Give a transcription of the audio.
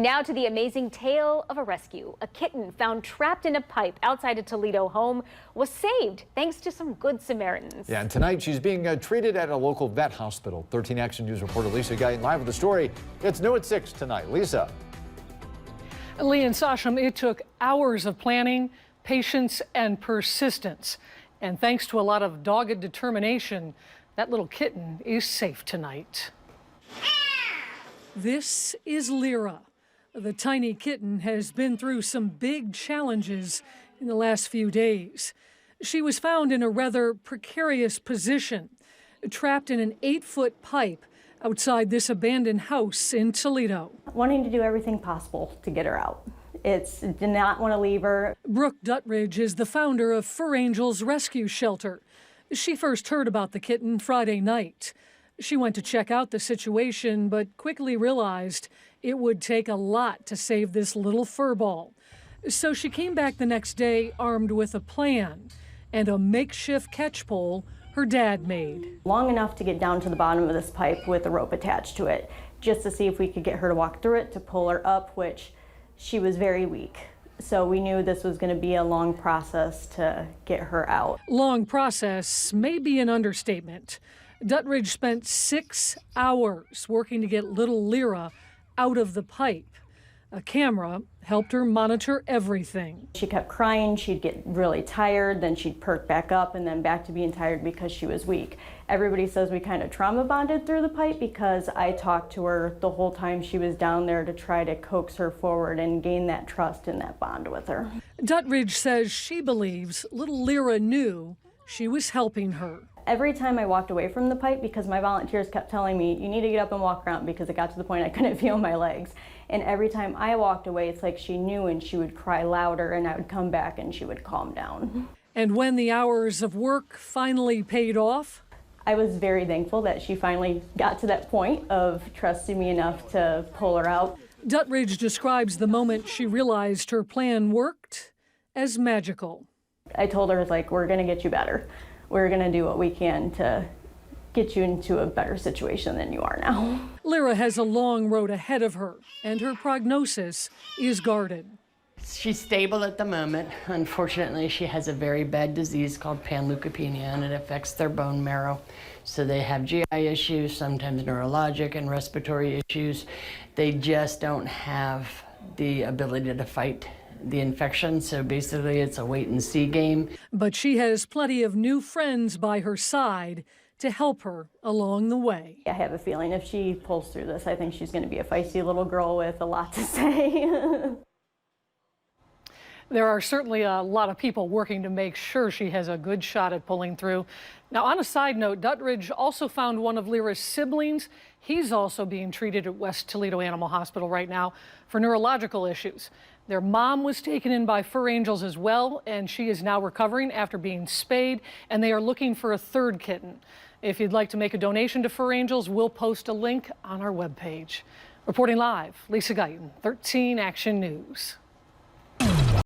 Now to the amazing tale of a rescue. A kitten found trapped in a pipe outside a Toledo home was saved thanks to some good Samaritans. Yeah, and tonight she's being treated at a local vet hospital. 13 Action News reporter Lisa Guyton live with the story. It's new at 6 tonight. Lisa. Lee and Sasham, it took hours of planning, patience, and persistence. And thanks to a lot of dogged determination, that little kitten is safe tonight. This is Lyra. The tiny kitten has been through some big challenges in the last few days. She was found in a rather precarious position, trapped in an 8-foot pipe outside this abandoned house in Toledo. Wanting to do everything possible to get her out. Did not want to leave her. Brooke Duttridge is the founder of Fur Angels Rescue Shelter. She first heard about the kitten Friday night. She went to check out the situation, but quickly realized it would take a lot to save this little fur ball. So she came back the next day armed with a plan and a makeshift catch pole her dad made. Long enough to get down to the bottom of this pipe with a rope attached to it, just to see if we could get her to walk through it, to pull her up, which she was very weak. So we knew this was going to be a long process to get her out. Long process may be an understatement. Duttridge spent 6 hours working to get little Lyra out of the pipe. A camera helped her monitor everything. She kept crying, she'd get really tired, then she'd perk back up and then back to being tired because she was weak. Everybody says we kind of trauma bonded through the pipe because I talked to her the whole time she was down there to try to coax her forward and gain that trust and that bond with her. Duttridge says she believes little Lyra knew she was helping her. Every time I walked away from the pipe, because my volunteers kept telling me, you need to get up and walk around, because it got to the point I couldn't feel my legs. And every time I walked away, it's like she knew, and she would cry louder, and I would come back and she would calm down. And when the hours of work finally paid off? I was very thankful that she finally got to that point of trusting me enough to pull her out. Duttridge describes the moment she realized her plan worked as magical. I told her, like, we're gonna get you better. We're going to do what we can to get you into a better situation than you are now. Lyra has a long road ahead of her, and her prognosis is guarded. She's stable at the moment. Unfortunately, she has a very bad disease called panleukopenia, and it affects their bone marrow. So they have GI issues, sometimes neurologic and respiratory issues. They just don't have the ability to fight the infection, so basically it's a wait-and-see game. But she has plenty of new friends by her side to help her along the way. I have a feeling if she pulls through this, I think she's going to be a feisty little girl with a lot to say. There are certainly a lot of people working to make sure she has a good shot at pulling through. Now, on a side note, Duttridge also found one of Lyra's siblings. He's also being treated at West Toledo Animal Hospital right now for neurological issues. Their mom was taken in by Fur Angels as well, and she is now recovering after being spayed, and they are looking for a third kitten. If you'd like to make a donation to Fur Angels, we'll post a link on our webpage. Reporting live, Lisa Guyton, 13 Action News.